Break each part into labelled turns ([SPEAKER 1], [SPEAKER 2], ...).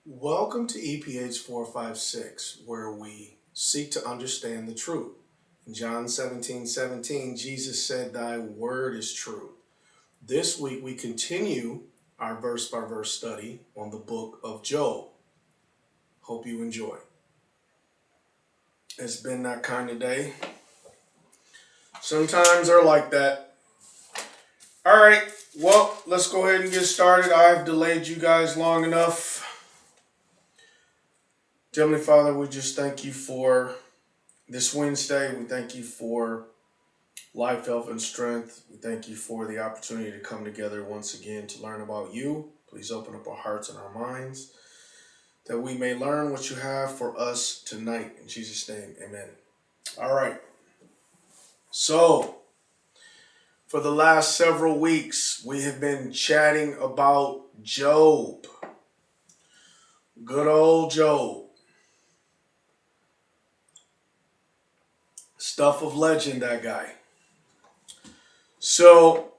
[SPEAKER 1] Welcome to EPH 456, where we seek to understand the truth. In John 17:17, Jesus said, "Thy word is true." This week we continue our verse by verse study on the book of Job. Hope you enjoy. It's been that kind of day. Sometimes they're like that. All right, well, let's go ahead and get started. I've delayed you guys long enough. Heavenly Father, we just thank you for this Wednesday. We thank you for life, health, and strength. We thank you for the opportunity to come together once again to learn about you. Please open up our hearts and our minds that we may learn what you have for us tonight. In Jesus' name, amen. All right. So, for the last several weeks, we have been chatting about Job. Good old Job. Stuff of legend, that guy. So,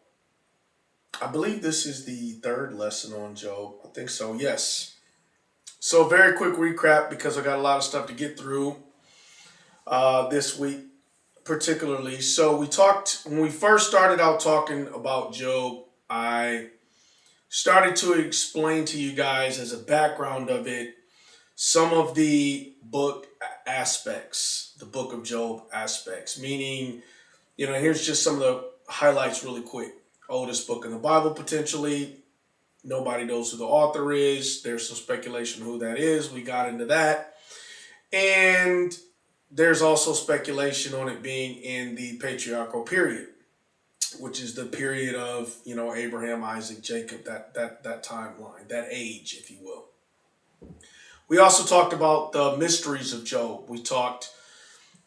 [SPEAKER 1] I believe this is the third lesson on Job. I think so, yes. So, very quick recap because I got a lot of stuff to get through this week, particularly. So, when we first started out talking about Job, I started to explain to you guys as a background of it some of the book aspects, the book of Job aspects, meaning, here's just some of the highlights really quick. Oldest book in the Bible, potentially. Nobody knows who the author is. There's some speculation who that is. We got into that. And there's also speculation on it being in the patriarchal period, which is the period of, Abraham, Isaac, Jacob, that timeline, that age, if you will. We also talked about the mysteries of Job. We talked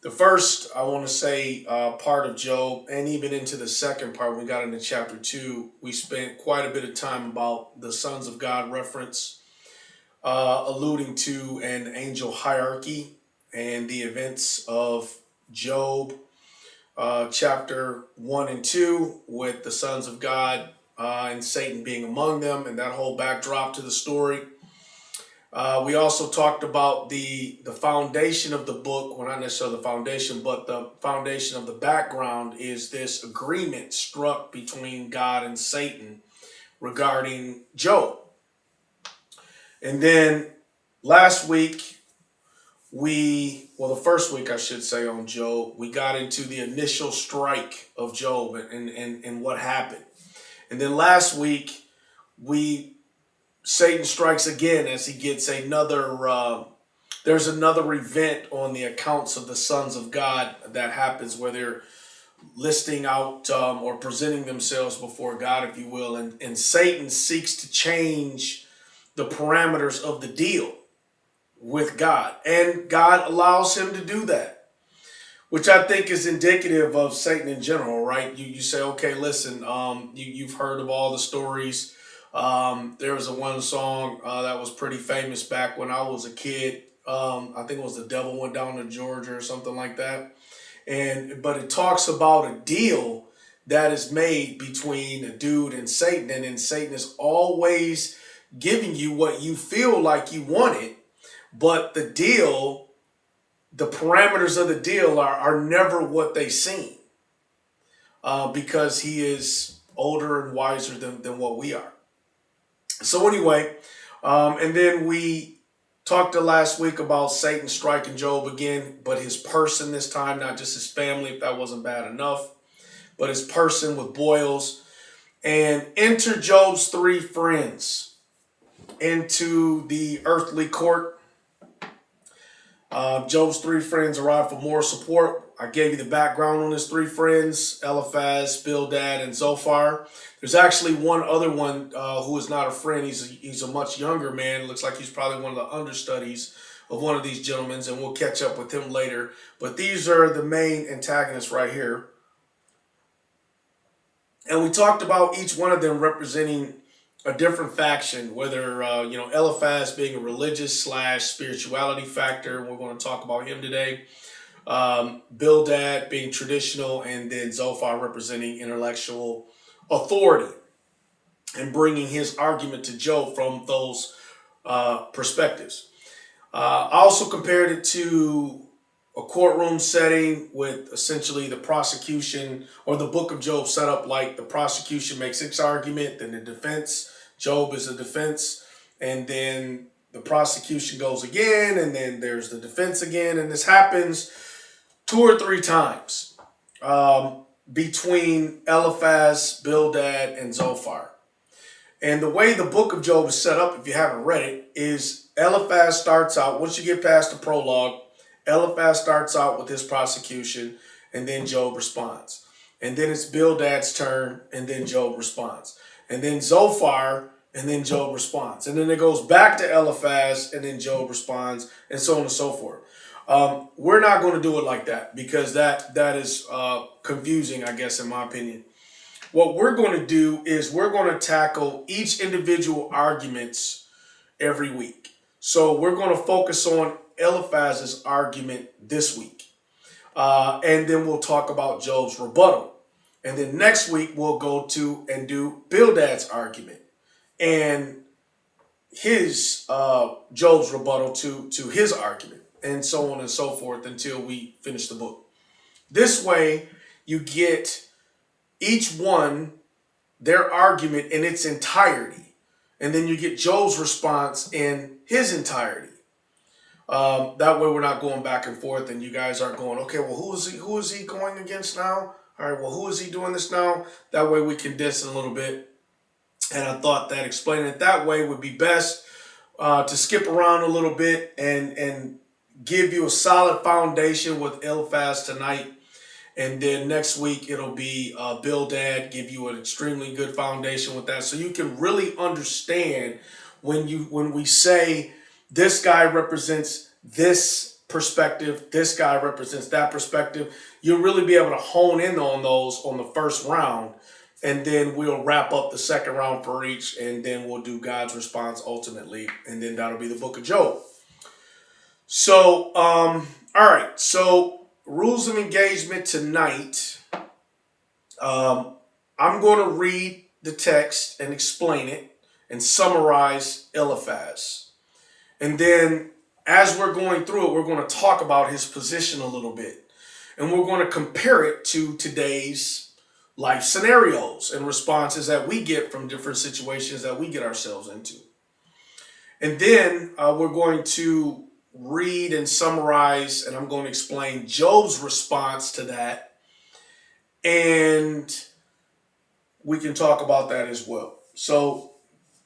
[SPEAKER 1] the first, I want to say, part of Job, and even into the second part, we got into chapter 2, we spent quite a bit of time about the sons of God reference, alluding to an angel hierarchy and the events of Job, chapter 1 and 2, with the sons of God and Satan being among them, and that whole backdrop to the story. We also talked about the foundation of the book. Well, not necessarily the foundation, but the foundation of the background is this agreement struck between God and Satan regarding Job. And then last week, the first week I should say on Job, we got into the initial strike of Job and what happened. And then last week, Satan strikes again as he gets there's another event on the accounts of the sons of God that happens where they're listing out or presenting themselves before God, if you will. And Satan seeks to change the parameters of the deal with God. And God allows him to do that, which I think is indicative of Satan in general, right? You say, okay, listen, you've heard of all the stories. There was one song that was pretty famous back when I was a kid. I think it was "The Devil Went Down to Georgia" or something like that. But it talks about a deal that is made between a dude and Satan, and then Satan is always giving you what you feel like you wanted, but the parameters of the deal are never what they seem, because he is older and wiser than what we are. So anyway, and then we talked last week about Satan striking Job again, but his person this time, not just his family, if that wasn't bad enough, but his person with boils. And enter Job's three friends into the earthly court. Job's three friends arrived for moral support. I gave you the background on his three friends: Eliphaz, Bildad, and Zophar. There's actually one other one who is not a friend. He's a much younger man. Looks like he's probably one of the understudies of one of these gentlemen, and we'll catch up with him later. But these are the main antagonists right here. And we talked about each one of them representing a different faction, whether, Eliphaz being a religious / spirituality factor. We're going to talk about him today. Bildad being traditional, and then Zophar representing intellectual authority and bringing his argument to Job from those perspectives. I also compared it to a courtroom setting with essentially the prosecution or the book of Job set up like the prosecution makes its argument, then the defense, Job is the defense, and then the prosecution goes again, and then there's the defense again, and this happens 2 or 3 times between Eliphaz, Bildad, and Zophar. And the way the book of Job is set up, if you haven't read it, is Eliphaz starts out, once you get past the prologue, Eliphaz starts out with his prosecution, and then Job responds. And then it's Bildad's turn, and then Job responds. And then Zophar, and then Job responds. And then it goes back to Eliphaz, and then Job responds, and so on and so forth. We're not going to do it like that because that is confusing, I guess, in my opinion. What we're going to do is we're going to tackle each individual arguments every week. So we're going to focus on Eliphaz's argument this week. And then we'll talk about Job's rebuttal. And then next week we'll go to and do Bildad's argument and his Job's rebuttal to his argument, and so on and so forth until we finish the book. This way you get each one, their argument in its entirety. And then you get Job's response in his entirety. That way we're not going back and forth and you guys aren't going, okay, well, who is he going against now? All right, well, who is he doing this now? That way we condense it a little bit. And I thought that explaining it that way would be best, to skip around a little bit and give you a solid foundation with Eliphaz tonight. And then next week, it'll be Bildad, give you an extremely good foundation with that. So you can really understand when we say this guy represents this perspective, this guy represents that perspective, you'll really be able to hone in on those on the first round. And then we'll wrap up the second round for each. And then we'll do God's response ultimately. And then that'll be the book of Job. So, all right. So, rules of engagement tonight. I'm going to read the text and explain it and summarize Eliphaz. And then as we're going through it, we're going to talk about his position a little bit. And we're going to compare it to today's life scenarios and responses that we get from different situations that we get ourselves into. And then we're going to read and summarize, and I'm going to explain Job's response to that, and we can talk about that as well. So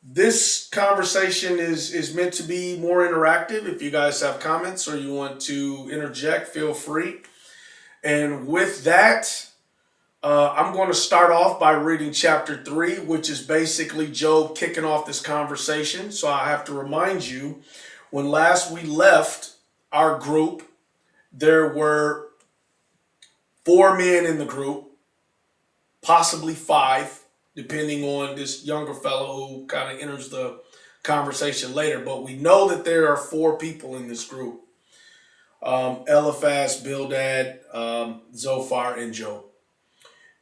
[SPEAKER 1] this conversation is meant to be more interactive. If you guys have comments or you want to interject, feel free. And with that, I'm going to start off by reading chapter 3, which is basically Job kicking off this conversation. So I have to remind you, when last we left our group, there were 4 men in the group, possibly 5, depending on this younger fellow who kind of enters the conversation later. But we know that there are 4 people in this group. Eliphaz, Bildad, Zophar, and Job.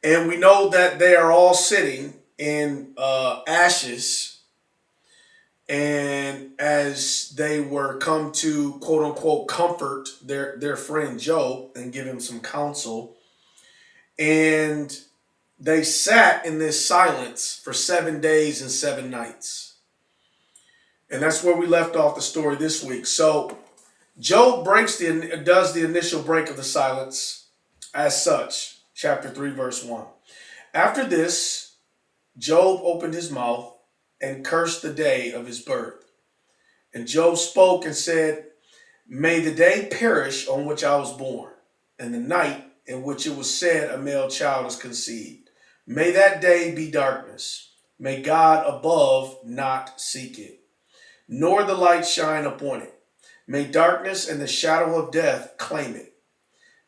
[SPEAKER 1] And we know that they are all sitting in ashes. And as they were come to, quote unquote, comfort their friend Job and give him some counsel. And they sat in this silence for 7 days and 7 nights. And that's where we left off the story this week. So Job does the initial break of the silence as such. Chapter 3, verse 1. After this, Job opened his mouth and cursed the day of his birth. And Job spoke and said, may the day perish on which I was born, and the night in which it was said a male child is conceived. May that day be darkness. May God above not seek it, nor the light shine upon it. May darkness and the shadow of death claim it.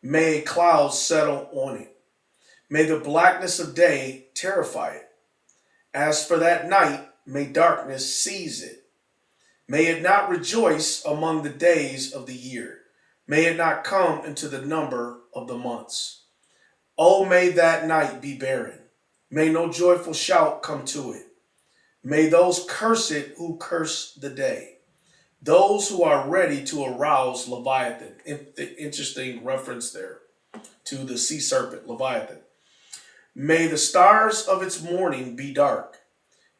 [SPEAKER 1] May a cloud settle on it. May the blackness of day terrify it. As for that night, may darkness seize it. May it not rejoice among the days of the year. May it not come into the number of the months. Oh, may that night be barren. May no joyful shout come to it. May those curse it who curse the day. those who are ready to arouse Leviathan. Interesting reference there to the sea serpent, Leviathan. May the stars of its morning be dark.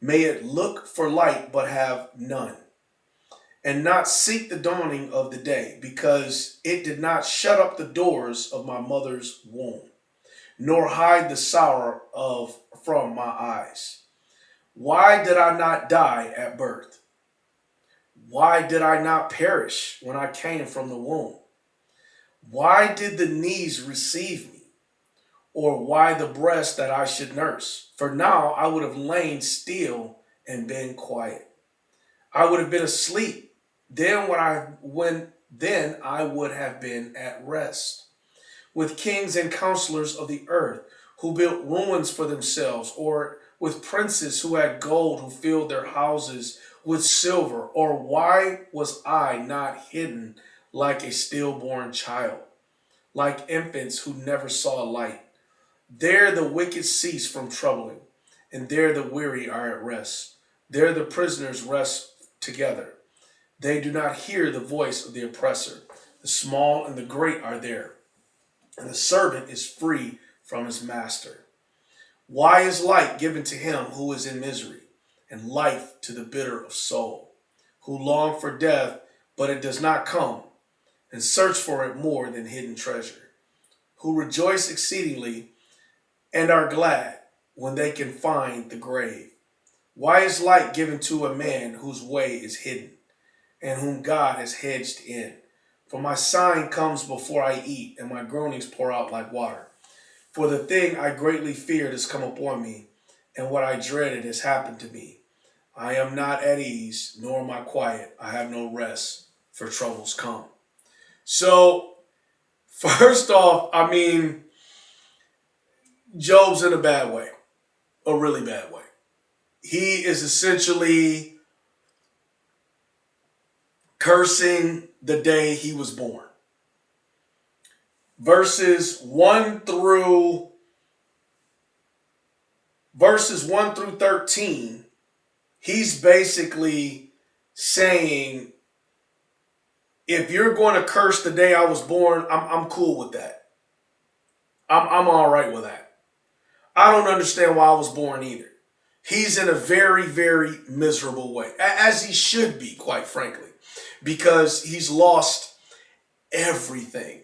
[SPEAKER 1] May it look for light but have none, and not seek the dawning of the day, because it did not shut up the doors of my mother's womb, nor hide the sorrow of from my eyes. Why did I not die at birth? Why did I not perish when I came from the womb? Why did the knees receive me? Or why the breast that I should nurse? For now I would have lain still and been quiet. I would have been asleep. Then I would have been at rest. With kings and counselors of the earth who built ruins for themselves, or with princes who had gold, who filled their houses with silver. Or why was I not hidden like a stillborn child, like infants who never saw light? There the wicked cease from troubling, and there the weary are at rest. There the prisoners rest together. They do not hear the voice of the oppressor. The small and the great are there, and the servant is free from his master. Why is light given to him who is in misery, and life to the bitter of soul, who long for death, but it does not come, and search for it more than hidden treasure, who rejoice exceedingly and are glad when they can find the grave? Why is light given to a man whose way is hidden, and whom God has hedged in? For my sighing comes before I eat, and my groanings pour out like water. For the thing I greatly feared has come upon me, and what I dreaded has happened to me. I am not at ease, nor am I quiet. I have no rest, for troubles come. So, first off, Job's in a bad way, a really bad way. He is essentially cursing the day he was born. Verses 1 through 13, he's basically saying, if you're going to curse the day I was born, I'm cool with that. I'm all right with that. I don't understand why I was born either. He's in a very, very miserable way, as he should be, quite frankly, because he's lost everything.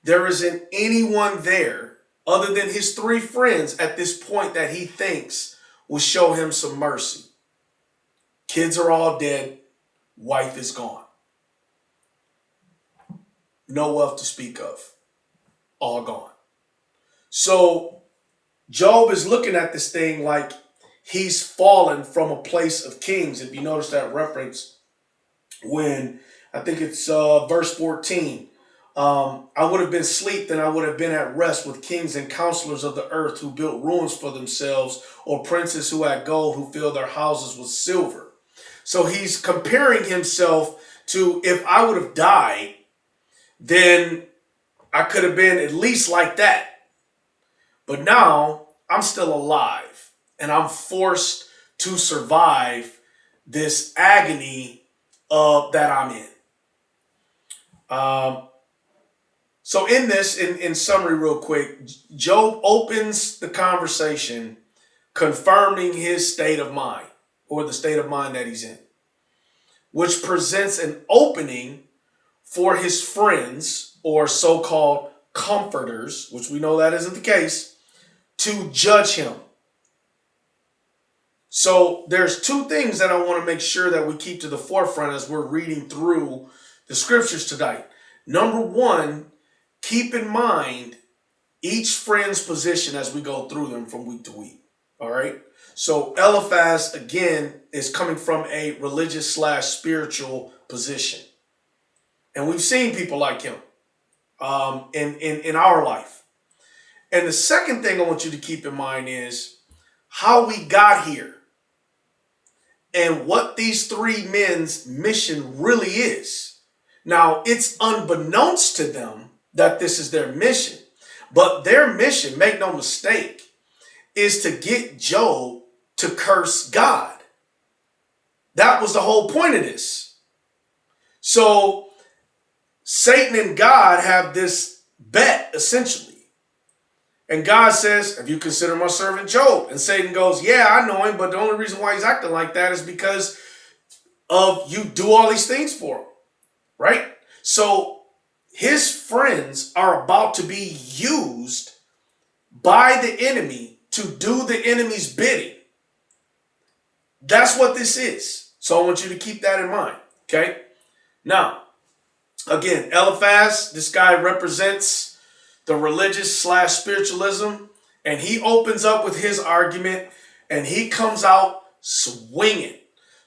[SPEAKER 1] There isn't anyone there other than his three friends at this point that he thinks will show him some mercy. Kids are all dead. Wife is gone. No wealth to speak of. All gone. So Job is looking at this thing like he's fallen from a place of kings. If you notice that reference when, I think it's verse 14, I would have been asleep, then I would have been at rest with kings and counselors of the earth who built ruins for themselves, or princes who had gold, who filled their houses with silver. So he's comparing himself to, if I would have died, then I could have been at least like that. But now I'm still alive, and I'm forced to survive this agony that I'm in. So in this, in summary real quick, Job opens the conversation confirming his state of mind, or the state of mind that he's in, which presents an opening for his friends, or so-called comforters, which we know that isn't the case, to judge him. So there's two things that I want to make sure that we keep to the forefront as we're reading through the scriptures tonight. Number one, keep in mind each friend's position as we go through them from week to week. All right. So Eliphaz, again, is coming from a religious / spiritual position. And we've seen people like him in our life. And the second thing I want you to keep in mind is how we got here and what these three men's mission really is. Now, it's unbeknownst to them that this is their mission, but their mission, make no mistake, is to get Job to curse God. That was the whole point of this. So Satan and God have this bet, essentially. And God says, have you considered my servant Job? And Satan goes, yeah, I know him, but the only reason why he's acting like that is because of you do all these things for him, right? So his friends are about to be used by the enemy to do the enemy's bidding. That's what this is. So I want you to keep that in mind, okay? Now, again, Eliphaz, this guy represents the religious / spiritualism, and he opens up with his argument, and he comes out swinging.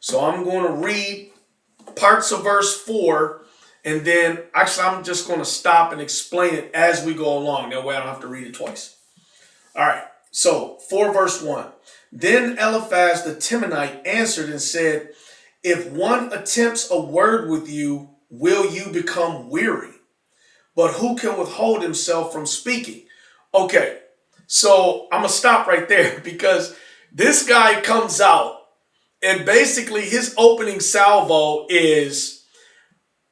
[SPEAKER 1] So I'm going to read parts of verse 4, and then actually I'm just going to stop and explain it as we go along. That way I don't have to read it twice. All right, so 4 verse 1. Then Eliphaz the Temanite answered and said, if one attempts a word with you, will you become weary? But who can withhold himself from speaking? Okay, so I'm going to stop right there because this guy comes out and basically his opening salvo is,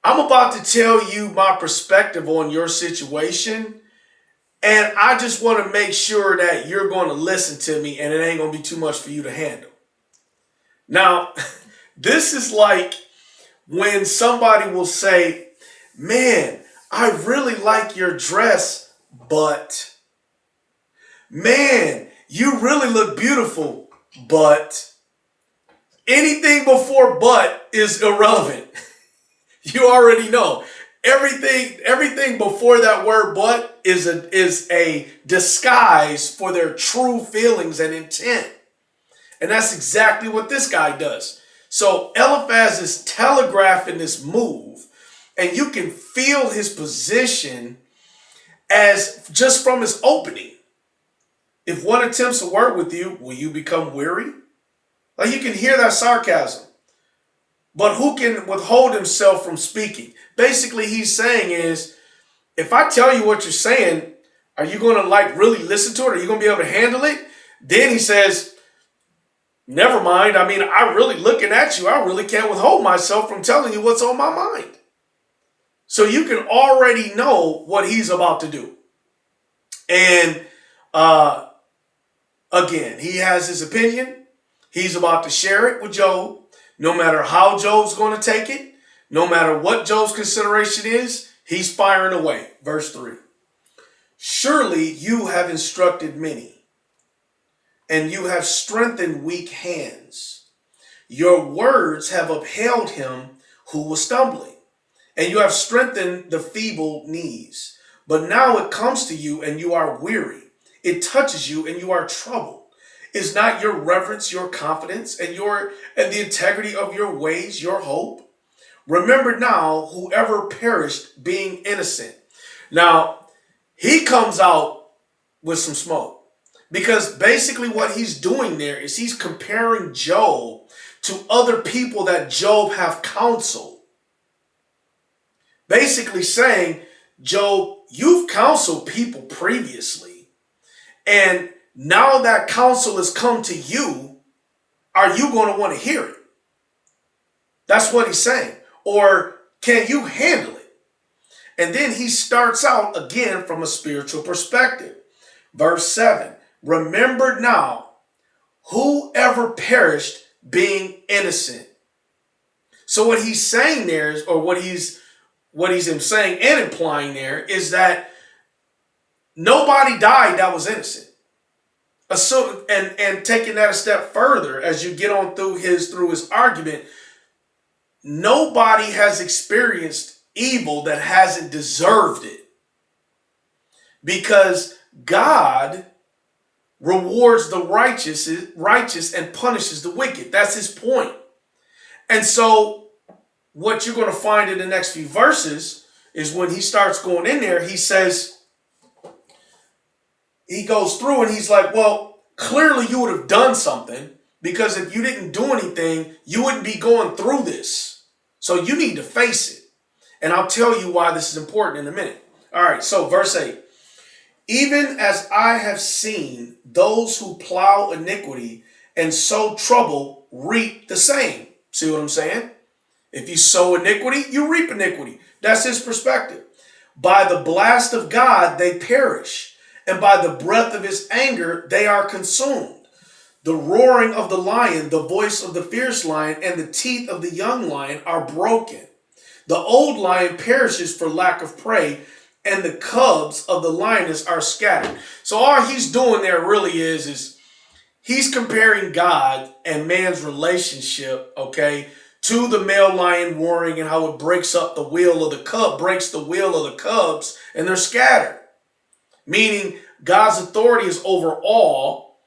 [SPEAKER 1] I'm about to tell you my perspective on your situation, and I just want to make sure that you're going to listen to me and it ain't going to be too much for you to handle. Now, this is like when somebody will say, man, I really like your dress, but man, you really look beautiful, but anything before but is irrelevant. You already know. Everything before that word but is a disguise for their true feelings and intent. And that's exactly what this guy does. So Eliphaz is telegraphing this move, and you can feel his position as just from his opening. If one attempts to work with you, will you become weary? Like, you can hear that sarcasm. But who can withhold himself from speaking? Basically, he's saying is, if I tell you what you're saying, are you going to really listen to it? Are you going to be able to handle it? Then he says, never mind. I mean, I'm really looking at you. I really can't withhold myself from telling you what's on my mind. So you can already know what he's about to do. And again, he has his opinion. He's about to share it with Job. No matter how Job's going to take it, no matter what Job's consideration is, he's firing away. Verse 3. Surely you have instructed many, and you have strengthened weak hands. Your words have upheld him who was stumbling, and you have strengthened the feeble knees. But now it comes to you, and you are weary. It touches you, and you are troubled. Is not your reverence, your confidence, and the integrity of your ways your hope? Remember now, whoever perished being innocent. Now, he comes out with some smoke, because basically what he's doing there is he's comparing Job to other people that Job have counseled. Basically saying, Job, you've counseled people previously, and now that counsel has come to you, are you going to want to hear it? That's what he's saying. Or can you handle it? And then he starts out again from a spiritual perspective. Verse 7, remember now, whoever perished being innocent. So what he's saying there is, or what he's saying and implying there is that nobody died that was innocent. And taking that a step further, as you get on through his argument, nobody has experienced evil that hasn't deserved it, because God rewards the righteous and punishes the wicked. That's his point. And so what you're going to find in the next few verses is when he starts going in there, he says, he goes through and he's like, well, clearly you would have done something, because if you didn't do anything, you wouldn't be going through this. So you need to face it. And I'll tell you why this is important in a minute. All right, so verse 8. Even as I have seen those who plow iniquity and sow trouble reap the same. See what I'm saying? If you sow iniquity, you reap iniquity. That's his perspective. By the blast of God, they perish, and by the breath of his anger, they are consumed. The roaring of the lion, the voice of the fierce lion, and the teeth of the young lion are broken. The old lion perishes for lack of prey, and the cubs of the lioness are scattered. So all he's doing there really is he's comparing God and man's relationship, okay, to the male lion roaring and how it breaks up the will of the cub, breaks the will of the cubs, and they're scattered. Meaning God's authority is over all,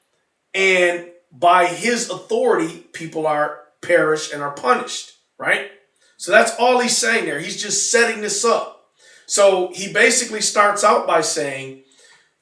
[SPEAKER 1] and by his authority, people are perished and are punished, right? So that's all he's saying there. He's just setting this up. So he basically starts out by saying,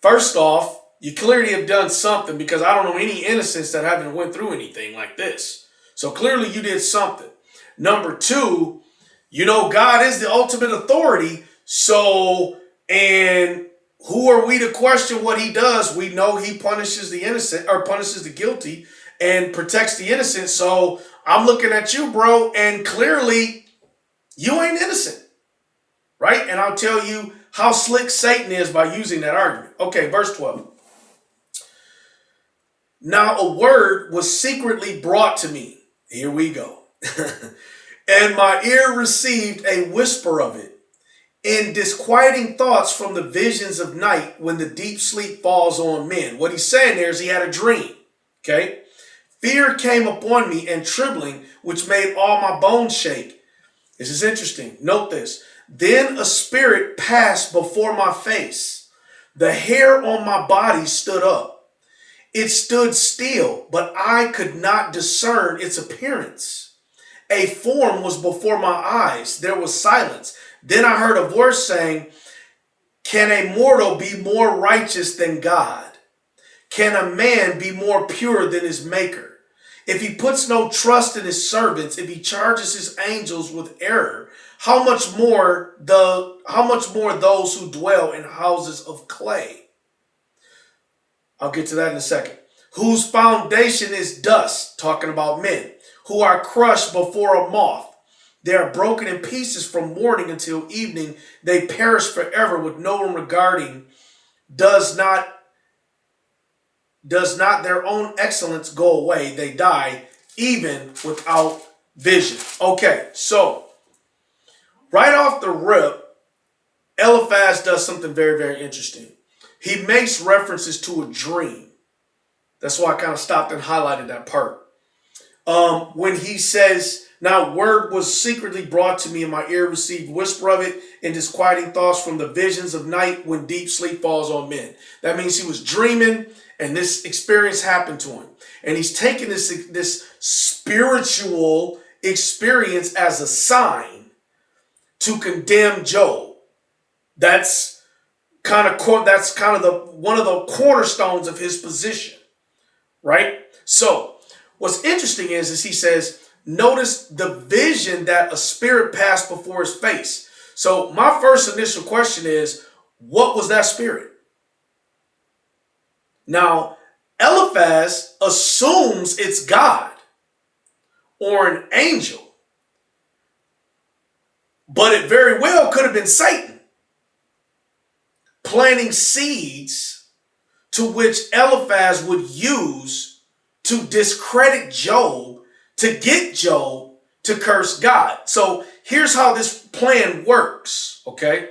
[SPEAKER 1] first off, you clearly have done something, because I don't know any innocents that haven't went through anything like this. So clearly you did something. Number two, you know God is the ultimate authority. So, and who are we to question what he does? We know he punishes the innocent, or punishes the guilty, and protects the innocent. So I'm looking at you, bro, and clearly you ain't innocent, right? And I'll tell you how slick Satan is by using that argument. Okay, verse 12. Now a word was secretly brought to me. Here we go. And my ear received a whisper of it, in disquieting thoughts from the visions of night, when the deep sleep falls on men. What he's saying there is he had a dream. Okay. Fear came upon me, and trembling, which made all my bones shake. This is interesting. Note this. Then a spirit passed before my face. The hair on my body stood up. It stood still, but I could not discern its appearance. A form was before my eyes. There was silence. Then I heard a voice saying, can a mortal be more righteous than God? Can a man be more pure than his maker? If he puts no trust in his servants, if he charges his angels with error, how much more those who dwell in houses of clay? I'll get to that in a second. Whose foundation is dust, talking about men, who are crushed before a moth. They are broken in pieces from morning until evening. They perish forever with no one regarding. Does not their own excellence go away? They die even without vision. Okay, so right off the rip, Eliphaz does something very, very interesting. He makes references to a dream. That's why I kind of stopped and highlighted that part. When he says, now word was secretly brought to me, and my ear received whisper of it, in disquieting thoughts from the visions of night, when deep sleep falls on men. That means he was dreaming, and this experience happened to him. And he's taking this spiritual experience as a sign to condemn Job. That's kind of one of the cornerstones of his position, right? So what's interesting is he says, notice the vision that a spirit passed before his face. So my first initial question is, what was that spirit? Now, Eliphaz assumes it's God or an angel, but it very well could have been Satan planting seeds to which Eliphaz would use to discredit Job, to get Job to curse God. So here's how this plan works, okay?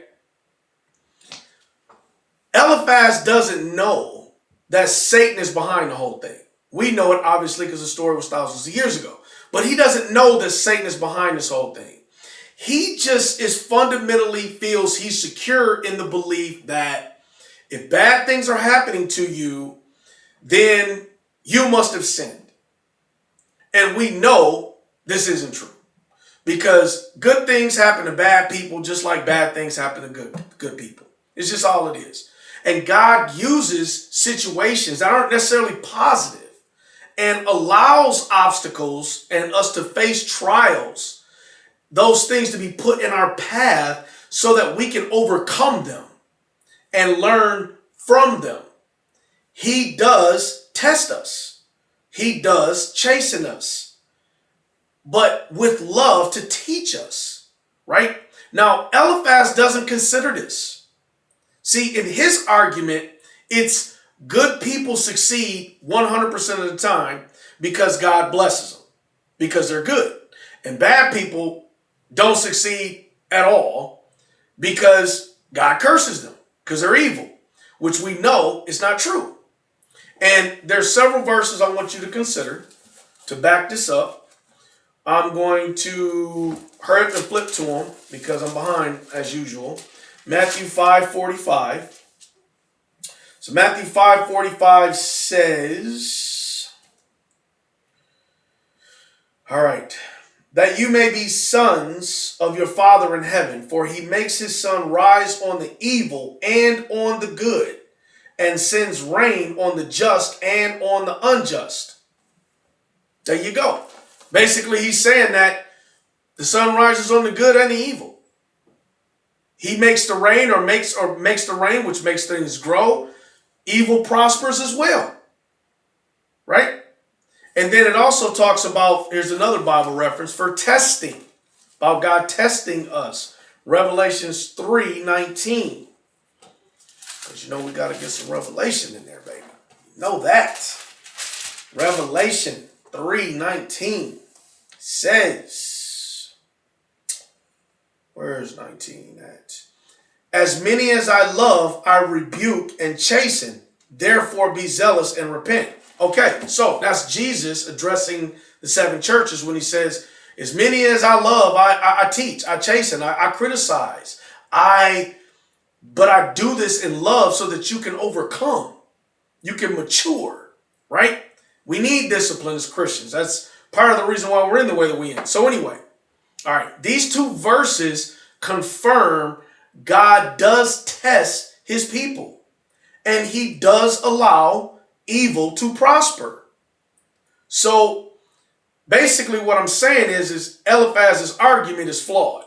[SPEAKER 1] Eliphaz doesn't know that Satan is behind the whole thing. We know it, obviously, because the story was thousands of years ago. But he doesn't know that Satan is behind this whole thing. He just fundamentally feels he's secure in the belief that if bad things are happening to you, then you must have sinned. And we know this isn't true, because good things happen to bad people just like bad things happen to good people. It's just all it is. And God uses situations that aren't necessarily positive and allows obstacles and us to face trials, those things to be put in our path so that we can overcome them and learn from them. He does test us. He does chasten us. but with love to teach us, right? Now, Eliphaz doesn't consider this. See, in his argument, it's good people succeed 100% of the time because God blesses them, because they're good. And bad people don't succeed at all because God curses them, because they're evil, which we know is not true. And there's several verses I want you to consider to back this up. I'm going to hurry up and flip to them because I'm behind as usual. Matthew 5:45. So Matthew 5:45 says, all right, that you may be sons of your Father in heaven, for he makes his sun rise on the evil and on the good, and sends rain on the just and on the unjust. There you go. Basically, he's saying that the sun rises on the good and the evil. He makes the rain or makes the rain, which makes things grow. Evil prospers as well. Right? And then it also talks about, here's another Bible reference for testing, about God testing us. Revelations 3:19. Because you know we got to get some revelation in there, baby. You know that. Revelation 3:19 says, where's 19 at? As many as I love, I rebuke and chasten. Therefore be zealous and repent. Okay, so that's Jesus addressing the seven churches when he says, as many as I love, I teach, I chasten, I criticize. But I do this in love so that you can overcome. You can mature, right? We need discipline as Christians. That's part of the reason why we're in the way that we're in. So anyway, all right, these two verses confirm God does test his people, and he does allow evil to prosper. So basically what I'm saying is Eliphaz's argument is flawed.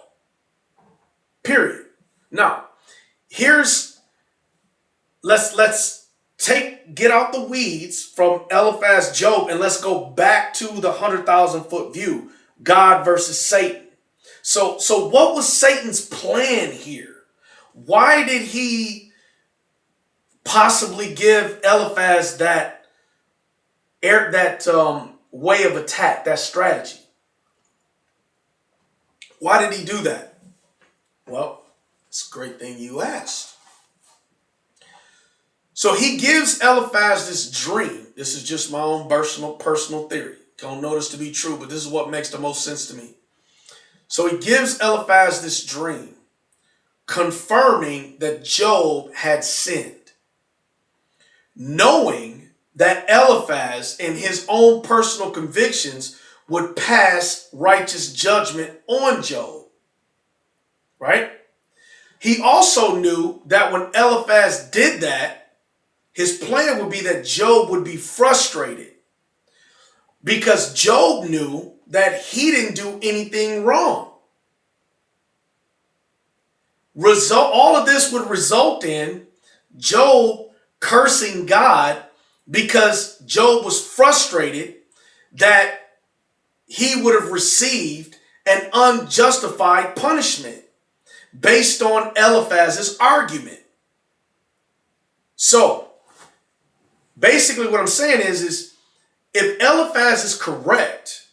[SPEAKER 1] Period. Now, let's get out the weeds from Eliphaz, Job, and let's go back to the 100,000-foot view. God versus Satan. So what was Satan's plan here? Why did he possibly give Eliphaz that way of attack, that strategy? Why did he do that? Well, it's a great thing you asked. So he gives Eliphaz this dream. This is just my own personal theory. Don't know this to be true, but this is what makes the most sense to me. So he gives Eliphaz this dream, confirming that Job had sinned, knowing that Eliphaz, in his own personal convictions, would pass righteous judgment on Job. Right? He also knew that when Eliphaz did that, his plan would be that Job would be frustrated, because Job knew that he didn't do anything wrong. All of this would result in Job cursing God because Job was frustrated that he would have received an unjustified punishment based on Eliphaz's argument. So basically what I'm saying is if Eliphaz is correct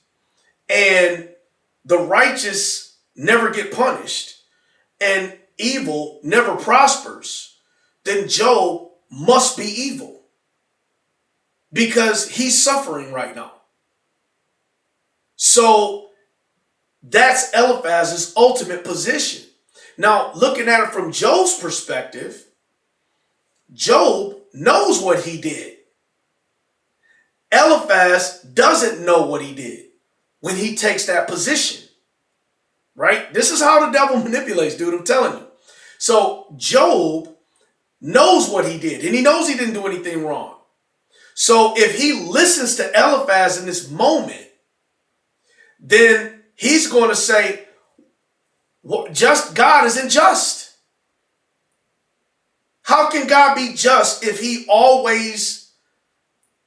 [SPEAKER 1] and the righteous never get punished and evil never prospers, then Job must be evil because he's suffering right now. So that's Eliphaz's ultimate position. Now, looking at it from Job's perspective, Job knows what he did. Eliphaz doesn't know what he did when he takes that position. Right? This is how the devil manipulates, dude. I'm telling you. So Job knows what he did, and he knows he didn't do anything wrong. So if he listens to Eliphaz in this moment, then he's going to say, well, God isn't just. How can God be just if he always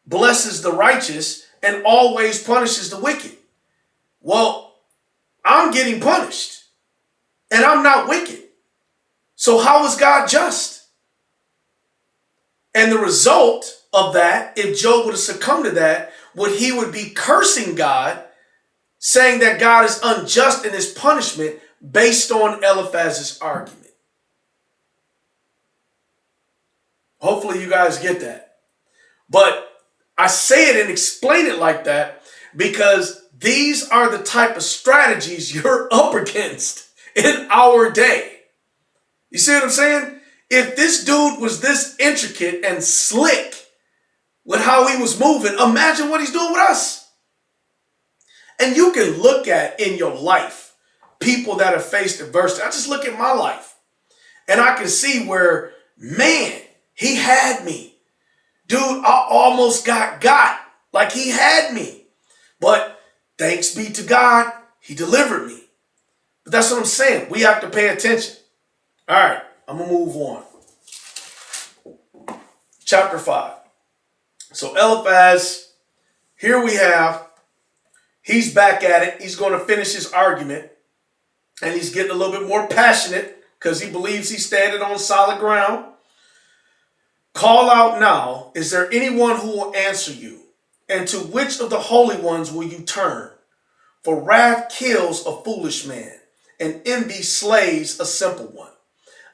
[SPEAKER 1] blesses the righteous and always punishes the wicked? well, I'm getting punished and I'm not wicked. So how is God just? And the result of that, if Job would have succumbed to that, he would be cursing God, saying that God is unjust in his punishment based on Eliphaz's argument. Hopefully you guys get that. But I say it and explain it like that because these are the type of strategies you're up against in our day. You see what I'm saying? If this dude was this intricate and slick with how he was moving, imagine what he's doing with us. And you can look at in your life people that have faced adversity. I just look at my life and I can see where, man, he had me. Dude, I almost got like he had me. But thanks be to God, he delivered me. But that's what I'm saying. We have to pay attention. All right, I'm going to move on. Chapter 5. So Eliphaz, here we have, he's back at it. He's going to finish his argument. And he's getting a little bit more passionate because he believes he's standing on solid ground. Call out now, is there anyone who will answer you? And to which of the holy ones will you turn? For wrath kills a foolish man, and envy slays a simple one.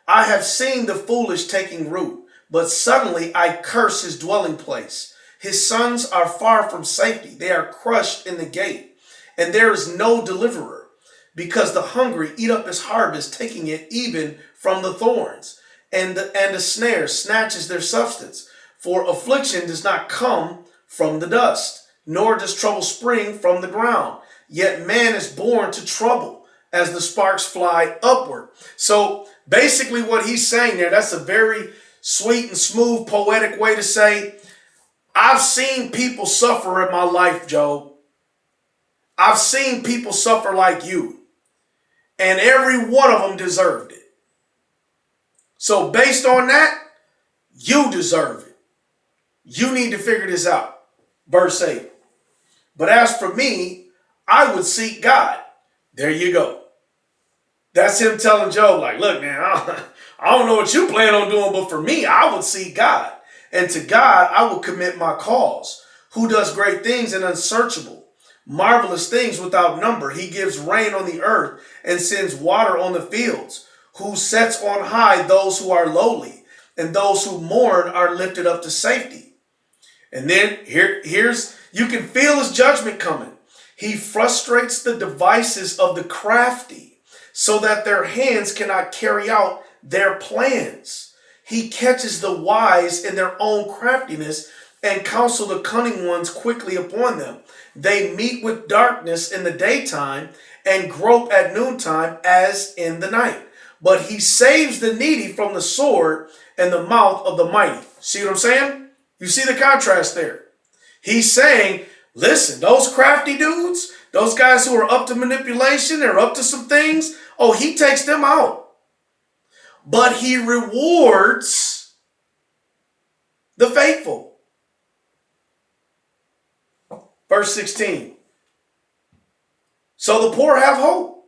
[SPEAKER 1] I have seen the foolish taking root, but suddenly I curse his dwelling place. His sons are far from safety. They are crushed in the gate, and there is no deliverer, because the hungry eat up his harvest, taking it even from the thorns. And the snare snatches their substance. For affliction does not come from the dust, nor does trouble spring from the ground. Yet man is born to trouble as the sparks fly upward. So basically what he's saying there, that's a very sweet and smooth, poetic way to say, I've seen people suffer in my life, Job. I've seen people suffer like you. And every one of them deserved it. So based on that, you deserve it. You need to figure this out. Verse 8. But as for me, I would seek God. There you go. That's him telling Job, like, look, man, I don't know what you plan on doing, but for me, I would seek God. And to God, I will commit my cause, who does great things and unsearchable, marvelous things without number. He gives rain on the earth and sends water on the fields, who sets on high those who are lowly, and those who mourn are lifted up to safety. And then here's, you can feel his judgment coming. He frustrates the devices of the crafty so that their hands cannot carry out their plans. He catches the wise in their own craftiness and counsel the cunning ones quickly upon them. They meet with darkness in the daytime and grope at noontime as in the night. But he saves the needy from the sword and the mouth of the mighty. See what I'm saying? You see the contrast there. He's saying, listen, those crafty dudes, those guys who are up to manipulation, they're up to some things. Oh, he takes them out. But he rewards the faithful. Verse 16. So the poor have hope,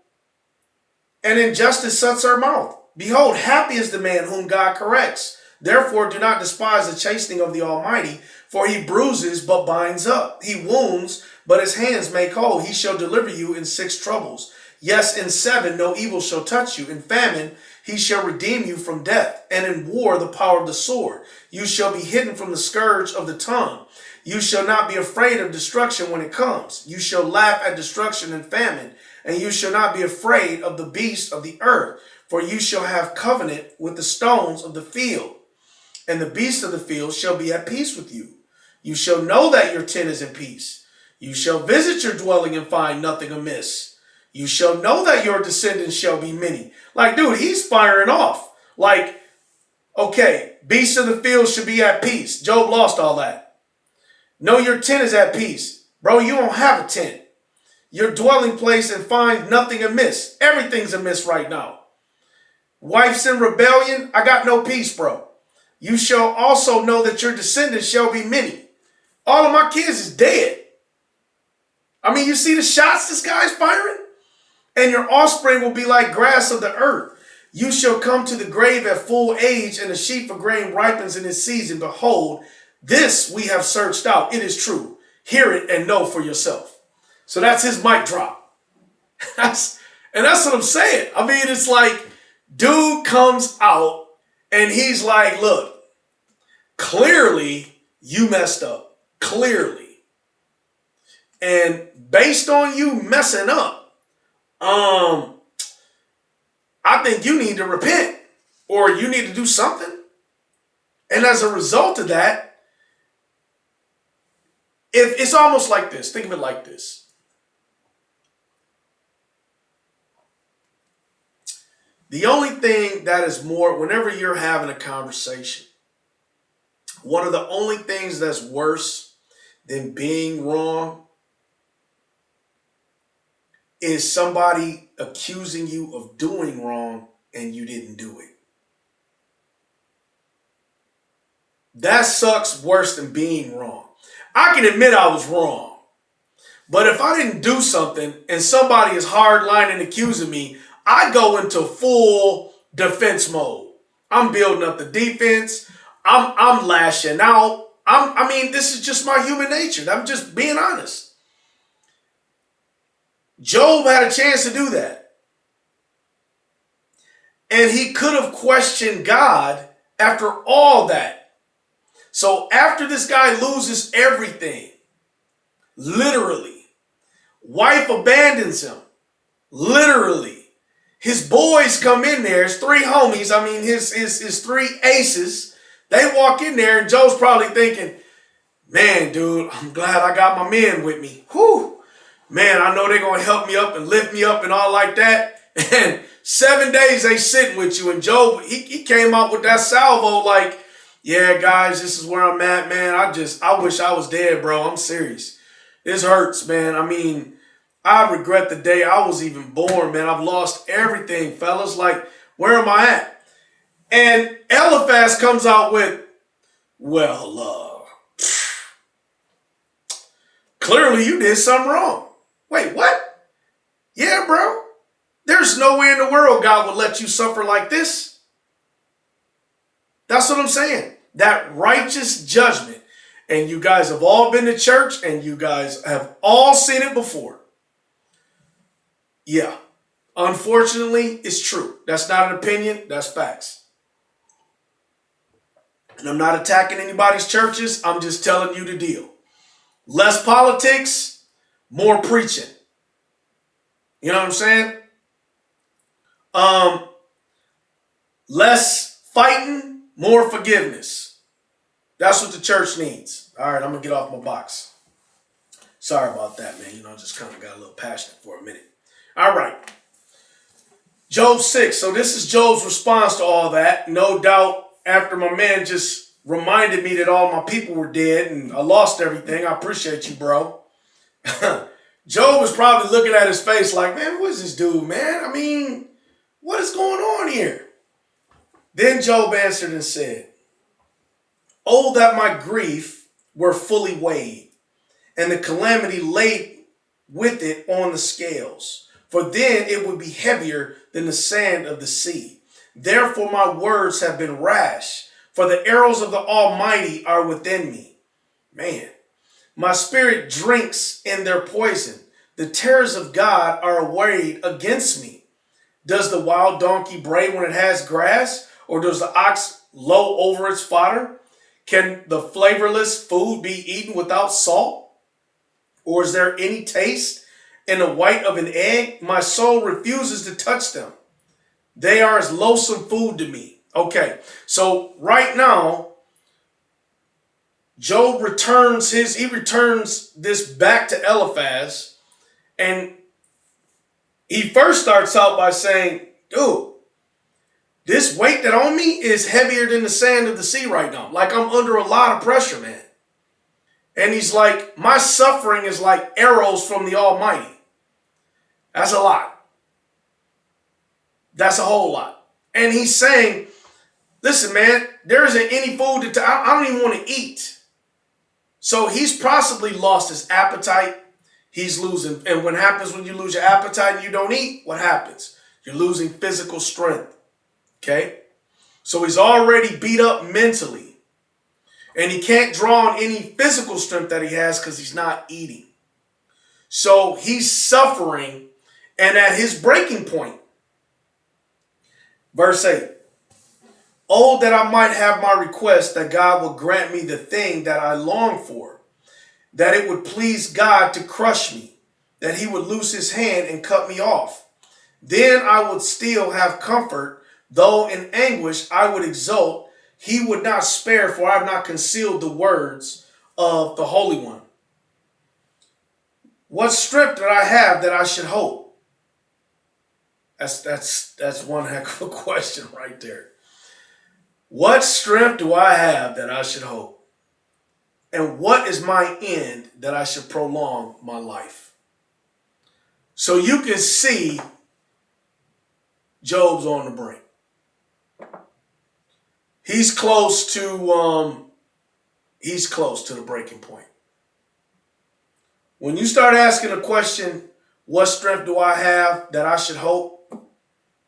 [SPEAKER 1] and injustice shuts her mouth. Behold, happy is the man whom God corrects. Therefore, do not despise the chastening of the Almighty, for he bruises, but binds up. He wounds, but his hands make whole. He shall deliver you in 6 troubles. Yes, in 7, no evil shall touch you. In famine, he shall redeem you from death. And in war, the power of the sword. You shall be hidden from the scourge of the tongue. You shall not be afraid of destruction when it comes. You shall laugh at destruction and famine. And you shall not be afraid of the beasts of the earth, for you shall have covenant with the stones of the field, and the beasts of the field shall be at peace with you. You shall know that your tent is in peace. You shall visit your dwelling and find nothing amiss. You shall know that your descendants shall be many. Like, dude, he's firing off. Like, okay, beasts of the field should be at peace. Job lost all that. Know your tent is at peace. Bro, you don't have a tent. Your dwelling place and find nothing amiss. Everything's amiss right now. Wife's in rebellion. I got no peace, bro. You shall also know that your descendants shall be many. All of my kids is dead. I mean, you see the shots this guy's firing? And your offspring will be like grass of the earth. You shall come to the grave at full age, and the sheaf of grain ripens in its season. Behold, this we have searched out. It is true. Hear it and know for yourself. So that's his mic drop. And that's what I'm saying. I mean, it's like, dude comes out and he's like, look, clearly you messed up. Clearly. And based on you messing up, I think you need to repent or you need to do something. And as a result of that, if it's almost like this, think of it like this. The only thing that is more, whenever you're having a conversation, one of the only things that's worse than being wrong is somebody accusing you of doing wrong and you didn't do it. That sucks worse than being wrong. I can admit I was wrong. But if I didn't do something and somebody is hardlining accusing me, I go into full defense mode. I'm building up the defense. I'm lashing out. I mean, this is just my human nature. I'm just being honest. Job had a chance to do that. And he could have questioned God after all that. So after this guy loses everything, literally, wife abandons him, literally, his boys come in there, his three homies, I mean, his three aces, they walk in there and Joe's probably thinking, man, dude, I'm glad I got my men with me. Whew. Man, I know they're going to help me up and lift me up and all like that. And 7 days they sitting with you. And Job, he came out with that salvo like, yeah, guys, this is where I'm at, man. I wish I was dead, bro. I'm serious. This hurts, man. I mean, I regret the day I was even born, man. I've lost everything, fellas. Like, where am I at? And Eliphaz comes out with, well, clearly you did something wrong. Wait, what? Yeah, bro. There's no way in the world God would let you suffer like this. That's what I'm saying. That righteous judgment. And you guys have all been to church and you guys have all seen it before. Yeah. Unfortunately, it's true. That's not an opinion. That's facts. And I'm not attacking anybody's churches. I'm just telling you the deal. Less politics, more preaching. You know what I'm saying? Less fighting, more forgiveness. That's what the church needs. All right, I'm going to get off my box. Sorry about that, man. You know, I just kind of got a little passionate for a minute. All right. Job 6. So this is Job's response to all that. No doubt after my man just reminded me that all my people were dead and I lost everything. I appreciate you, bro. Job was probably looking at his face like, man, what is this dude, man? I mean, what is going on here? Then Job answered and said, oh, that my grief were fully weighed, and the calamity laid with it on the scales, for then it would be heavier than the sand of the sea. Therefore my words have been rash, for the arrows of the Almighty are within me. Man. My spirit drinks in their poison. The terrors of God are arrayed against me. Does the wild donkey bray when it has grass? Or does the ox low over its fodder? Can the flavorless food be eaten without salt? Or is there any taste in the white of an egg? My soul refuses to touch them. They are as loathsome food to me. Okay, so right now, Job returns this back to Eliphaz, and he first starts out by saying, dude, this weight that on me is heavier than the sand of the sea right now. Like I'm under a lot of pressure, man. And he's like, my suffering is like arrows from the Almighty. That's a lot. That's a whole lot. And he's saying, listen, man, there isn't any food that I don't even want to eat. So he's possibly lost his appetite. He's losing. And what happens when you lose your appetite and you don't eat? What happens? You're losing physical strength. Okay? So he's already beat up mentally. And he can't draw on any physical strength that he has because he's not eating. So he's suffering and at his breaking point. Verse 8. Oh, that I might have my request, that God will grant me the thing that I long for, that it would please God to crush me, that he would loose his hand and cut me off. Then I would still have comfort, though in anguish I would exult. He would not spare, for I have not concealed the words of the Holy One. What strength did I have that I should hope? That's one heck of a question right there. What strength do I have that I should hope? And what is my end that I should prolong my life? So you can see Job's on the brink. He's close to the breaking point. When you start asking the question, what strength do I have that I should hope?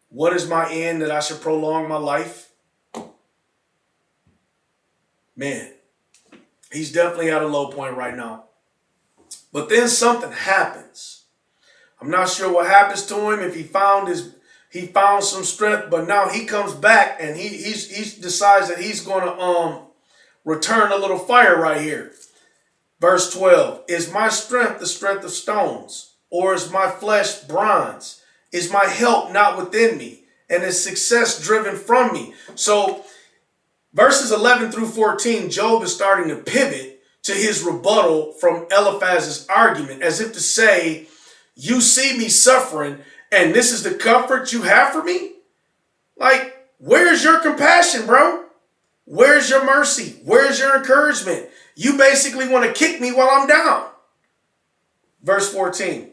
[SPEAKER 1] What is my end that I should prolong my life? Man, he's definitely at a low point right now. But then something happens. I'm not sure what happens to him, if he found some strength, but now he comes back and he decides that he's going to return a little fire right here. Verse 12, is my strength the strength of stones, or is my flesh bronze? Is my help not within me, and is success driven from me? So verses 11 through 14, Job is starting to pivot to his rebuttal from Eliphaz's argument, as if to say, you see me suffering, and this is the comfort you have for me? Like, where's your compassion, bro? Where's your mercy? Where's your encouragement? You basically want to kick me while I'm down. Verse 14,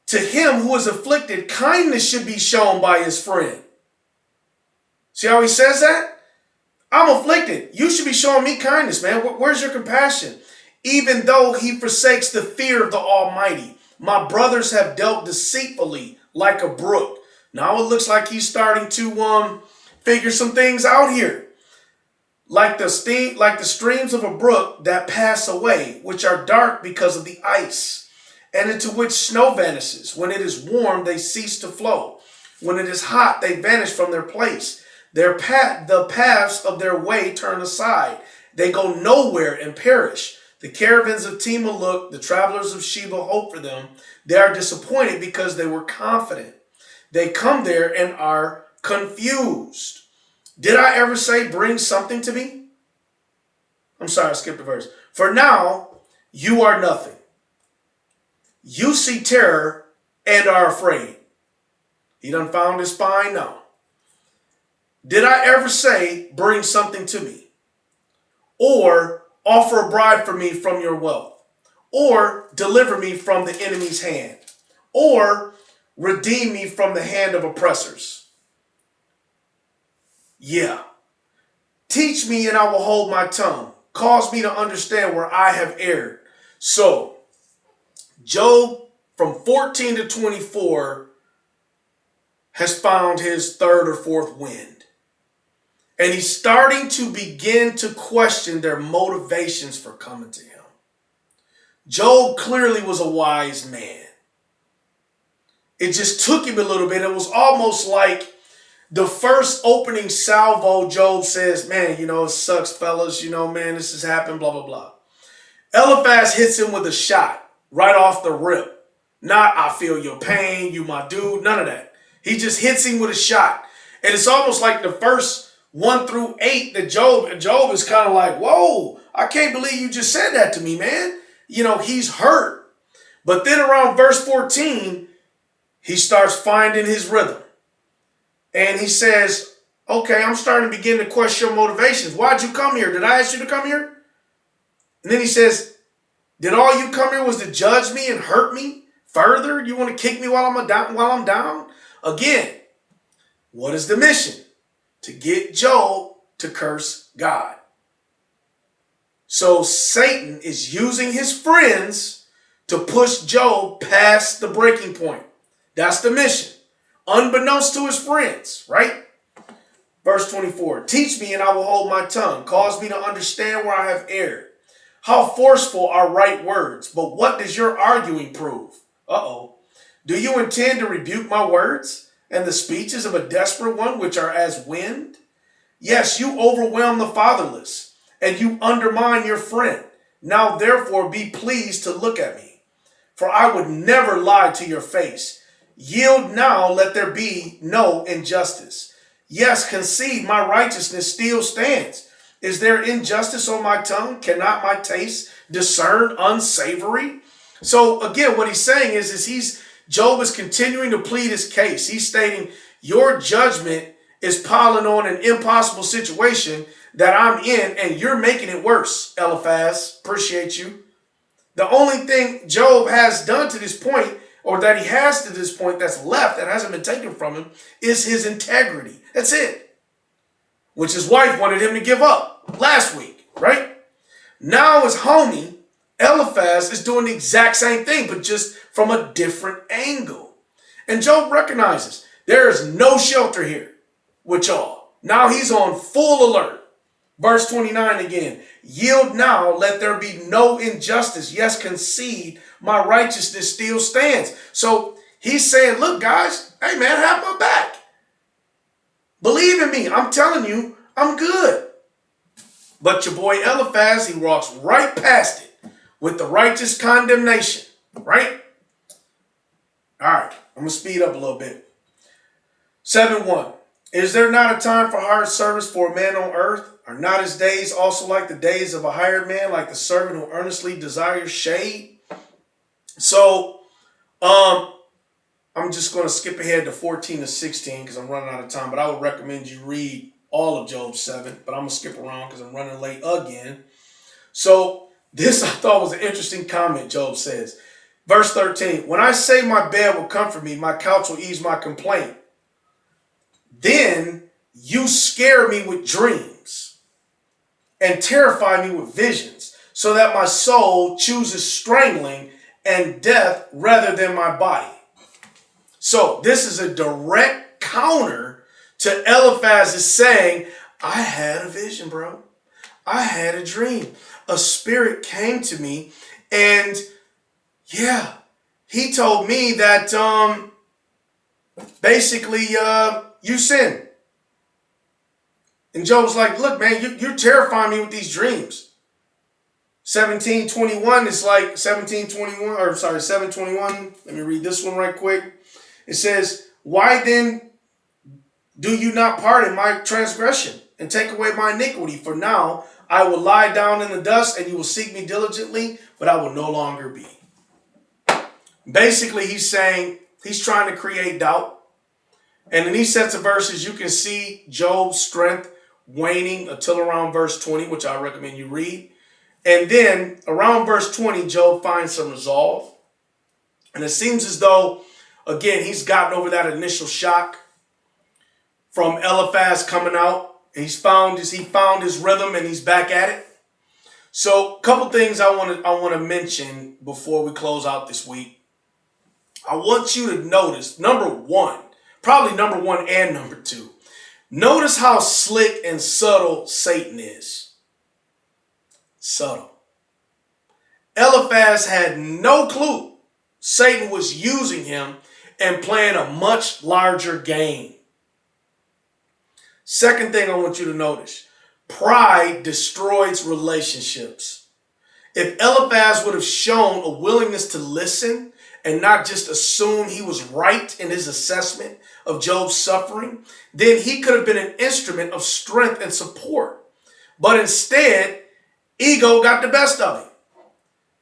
[SPEAKER 1] to him who is afflicted, kindness should be shown by his friend. See how he says that? I'm afflicted. You should be showing me kindness, man. Where's your compassion? Even though he forsakes the fear of the Almighty, my brothers have dealt deceitfully like a brook. Now it looks like he's starting to figure some things out here. Like the streams of a brook that pass away, which are dark because of the ice, and into which snow vanishes. When it is warm, they cease to flow. When it is hot, they vanish from their place. The paths of their way turn aside. They go nowhere and perish. The caravans of Tema look, the travelers of Sheba hope for them. They are disappointed because they were confident. They come there and are confused. Did I ever say, bring something to me? I'm sorry, I skipped a verse. For now, you are nothing. You see terror and are afraid. He done found his spine now. Did I ever say, bring something to me? Or offer a bribe for me from your wealth? Or deliver me from the enemy's hand? Or redeem me from the hand of oppressors? Yeah. Teach me and I will hold my tongue. Cause me to understand where I have erred. So, Job from 14 to 24 has found his third or fourth wind. And he's starting to begin to question their motivations for coming to him. Job clearly was a wise man. It just took him a little bit. It was almost like the first opening salvo. Job says, man, it sucks, fellas. Man, this has happened, blah, blah, blah. Eliphaz hits him with a shot right off the rip. Not, I feel your pain, you my dude, none of that. He just hits him with a shot. And it's almost like the first 1 through 8 that Job is kind of like, whoa, I can't believe you just said that to me, man. He's hurt. But then around verse 14, he starts finding his rhythm. And he says, okay, I'm starting to begin to question your motivations. Why'd you come here? Did I ask you to come here? And then he says, did all you come here was to judge me and hurt me further? You want to kick me while I'm down? Again, what is the mission? To get Job to curse God. So Satan is using his friends to push Job past the breaking point. That's the mission. Unbeknownst to his friends, right? Verse 24, teach me and I will hold my tongue. Cause me to understand where I have erred. How forceful are right words, but what does your arguing prove? Uh-oh. Do you intend to rebuke my words and the speeches of a desperate one, which are as wind? Yes, you overwhelm the fatherless, and you undermine your friend. Now therefore be pleased to look at me, for I would never lie to your face. Yield now, let there be no injustice. Yes, concede, my righteousness still stands. Is there injustice on my tongue? Cannot my taste discern unsavory? So again, what he's saying is Job is continuing to plead his case. He's stating, your judgment is piling on an impossible situation that I'm in, and you're making it worse, Eliphaz. Appreciate you. The only thing Job has done to this point, or that he has to this point that's left, that hasn't been taken from him, is his integrity. That's it. Which his wife wanted him to give up last week, right? Now his homie, Eliphaz, is doing the exact same thing, but just from a different angle. And Job recognizes there is no shelter here with y'all. Now he's on full alert. Verse 29 again. Yield now, let there be no injustice. Yes, concede, my righteousness still stands. So he's saying, look, guys, hey, man, have my back. Believe in me. I'm telling you, I'm good. But your boy Eliphaz, he walks right past it with the righteous condemnation, right? All right, I'm going to speed up a little bit. 7:1. Is there not a time for hard service for a man on earth? Are not his days also like the days of a hired man, like the servant who earnestly desires shade? So, I'm just going to skip ahead to 14 to 16 because I'm running out of time. But I would recommend you read all of Job 7. But I'm going to skip around because I'm running late again. So this I thought was an interesting comment Job says. Verse 13, when I say my bed will comfort me, my couch will ease my complaint, then you scare me with dreams and terrify me with visions, so that my soul chooses strangling and death rather than my body. So this is a direct counter to Eliphaz saying, I had a vision, bro. I had a dream. A spirit came to me, and yeah, he told me that basically you sin. And Job's like, look, man, you're terrifying me with these dreams. 17:21 is like 7:21. Let me read this one right quick. It says, why then do you not pardon my transgression and take away my iniquity? For now I will lie down in the dust, and you will seek me diligently, but I will no longer be. Basically, he's saying he's trying to create doubt. And in these sets of verses, you can see Job's strength waning until around verse 20, which I recommend you read. And then around verse 20, Job finds some resolve. And it seems as though, again, he's gotten over that initial shock from Eliphaz coming out. He found his rhythm, and he's back at it. So a couple things I want to mention before we close out this week. I want you to notice, number one and number two. Notice how slick and subtle Satan is. Subtle. Eliphaz had no clue Satan was using him and playing a much larger game. Second thing I want you to notice, pride destroys relationships. If Eliphaz would have shown a willingness to listen and not just assume he was right in his assessment of Job's suffering, then he could have been an instrument of strength and support. But instead, ego got the best of him.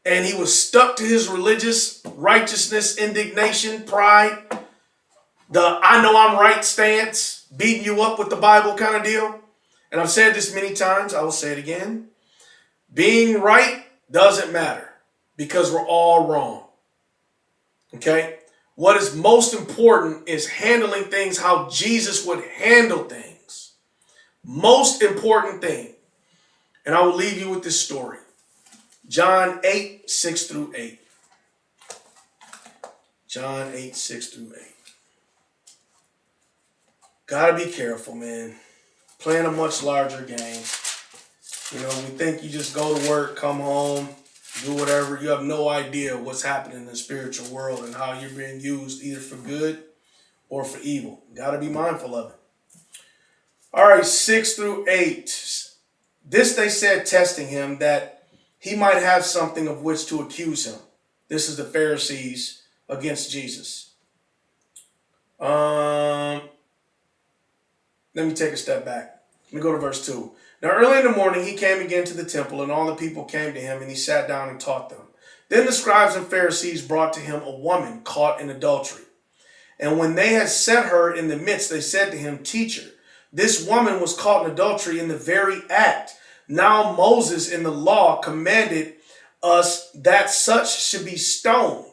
[SPEAKER 1] And he was stuck to his religious righteousness, indignation, pride, the I know I'm right stance, beating you up with the Bible kind of deal. And I've said this many times, I will say it again. Being right doesn't matter because we're all wrong. Okay? What is most important is handling things how Jesus would handle things. Most important thing. And I will leave you with this story. John 8, 6 through 8. John 8, 6 through 8. Gotta be careful, man. Playing a much larger game. You know, we think you just go to work, come home, do whatever. You have no idea what's happening in the spiritual world and how you're being used either for good or for evil. Gotta be mindful of it. All right, 6 through 8. This they said, testing him, that he might have something of which to accuse him. This is the Pharisees against Jesus. Let me take a step back. Let me go to verse 2. Now early in the morning he came again to the temple, and all the people came to him, and he sat down and taught them. Then the scribes and Pharisees brought to him a woman caught in adultery. And when they had set her in the midst, they said to him, Teacher, this woman was caught in adultery in the very act. Now Moses in the law commanded us that such should be stoned.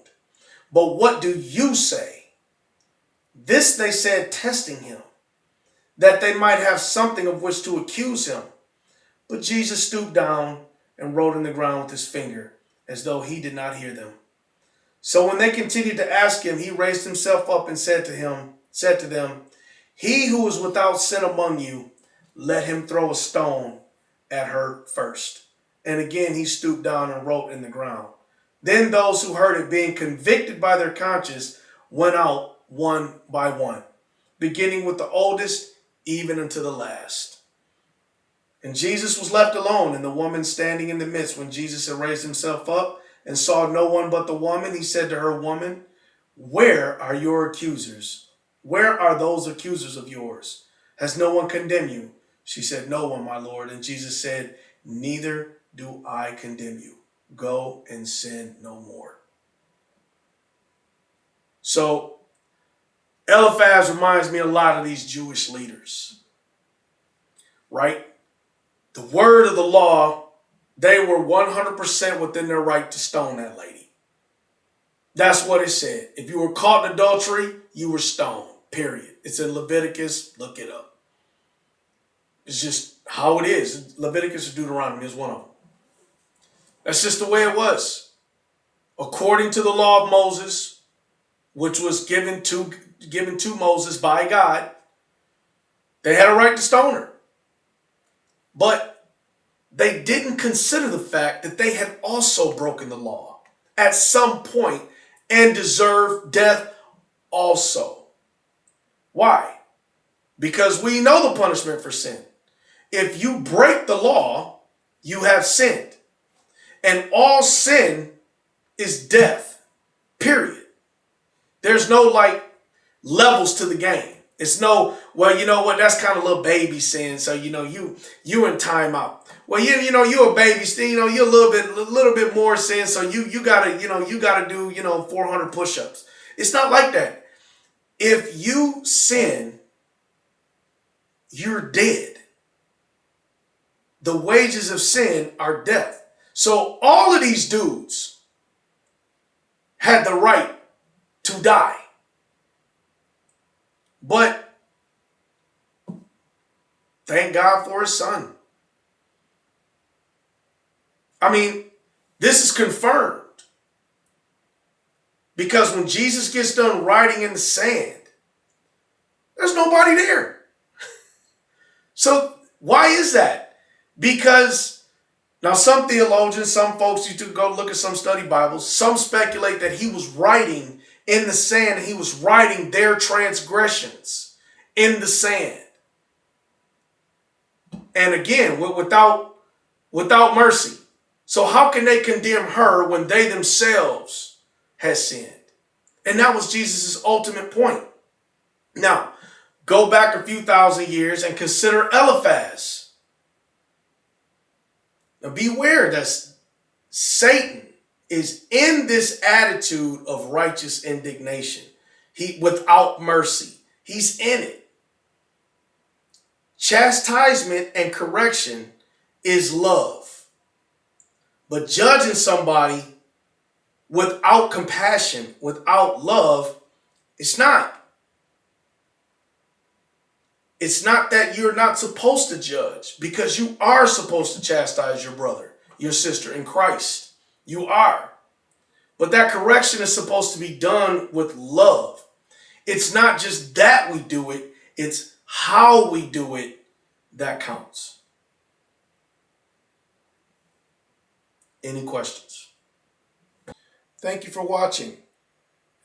[SPEAKER 1] But what do you say? This they said, testing him, that they might have something of which to accuse him. But Jesus stooped down and wrote in the ground with his finger, as though he did not hear them. So when they continued to ask him, he raised himself up and said to them, He who is without sin among you, let him throw a stone at her first. And again he stooped down and wrote in the ground. Then those who heard it, being convicted by their conscience, went out one by one, beginning with the oldest, even unto the last. And Jesus was left alone, and the woman standing in the midst. When Jesus had raised himself up and saw no one but the woman, he said to her, Woman, where are your accusers? Where are those accusers of yours? Has no one condemned you? She said, No one, my Lord. And Jesus said, Neither do I condemn you. Go and sin no more. So Eliphaz reminds me a lot of these Jewish leaders, right? The word of the law, they were 100% within their right to stone that lady. That's what it said. If you were caught in adultery, you were stoned, period. It's in Leviticus. Look it up. It's just how it is. Leviticus or Deuteronomy is one of them. That's just the way it was. According to the law of Moses, which was given to Moses by God, they had a right to stone her. But they didn't consider the fact that they had also broken the law at some point and deserved death also. Why? Because we know the punishment for sin. If you break the law, you have sinned. And all sin is death, period. There's no levels to the game. It's no, well, you know what, that's kind of a little baby sin. So, you in timeout. Well, you're a baby still, you're a little bit more sin. So you gotta do, 400 push-ups. It's not like that. If you sin, you're dead. The wages of sin are death. So all of these dudes had the right to die. But thank God for his son. I mean, this is confirmed. Because when Jesus gets done writing in the sand, there's nobody there. So why is that? Because now some theologians, some folks, you could go look at some study Bibles, some speculate that he was writing in the sand and he was writing their transgressions in the sand. And again, without mercy. So how can they condemn her when they themselves had sinned? And that was Jesus' ultimate point. Now, go back a few thousand years and consider Eliphaz. Now beware that Satan is in this attitude of righteous indignation. Without mercy. He's in it. Chastisement and correction is love. But judging somebody without compassion, without love, it's not. It's not that you're not supposed to judge, because you are supposed to chastise your brother, your sister in Christ. You are. But that correction is supposed to be done with love. It's not just that we do it, it's how we do it that counts. Any questions? Thank you for watching,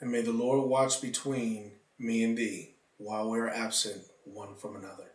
[SPEAKER 1] and may the Lord watch between me and thee while we're absent one from another.